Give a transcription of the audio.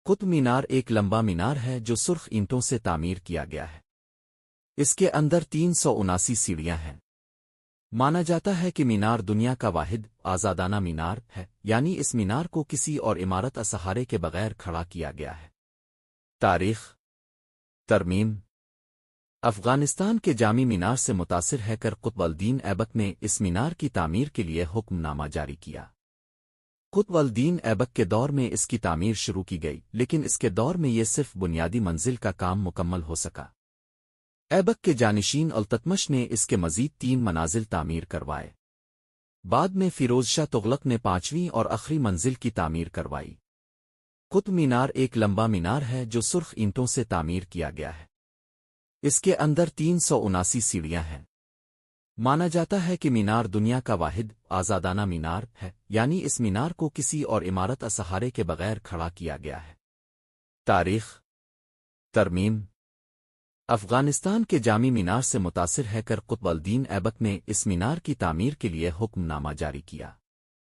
قطب مینار ایک لمبا مینار ہے جو سرخ اینٹوں سے تعمیر کیا گیا ہے۔ اس کے اندر 379 سیڑھیاں ہیں۔ مانا جاتا ہے کہ مینار دنیا کا واحد آزادانہ مینار ہے، یعنی اس مینار کو کسی اور عمارت سہارے کے بغیر کھڑا کیا گیا ہے۔ تاریخ ترمیم افغانستان کے جامع مینار سے متاثر ہے کر قطب الدین ایبک نے اس مینار کی تعمیر کے لیے حکم نامہ جاری کیا۔ قطب الدین ایبک کے دور میں اس کی تعمیر شروع کی گئی، لیکن اس کے دور میں یہ صرف بنیادی منزل کا کام مکمل ہو سکا۔ ایبک کے جانشین التتمش نے اس کے مزید 3 منازل تعمیر کروائے۔ بعد میں فیروز شاہ تغلق نے 5ویں اور آخری منزل کی تعمیر کروائی۔ قطب مینار ایک لمبا مینار ہے جو سرخ اینٹوں سے تعمیر کیا گیا ہے۔ اس کے اندر 379 سیڑھیاں ہیں۔ مانا جاتا ہے کہ مینار دنیا کا واحد آزادانہ مینار ہے، یعنی اس مینار کو کسی اور عمارت سہارے کے بغیر کھڑا کیا گیا ہے۔ تاریخ ترمیم افغانستان کے جامع مینار سے متاثر ہے کر قطب الدین ایبک نے اس مینار کی تعمیر کے لیے حکم نامہ جاری کیا۔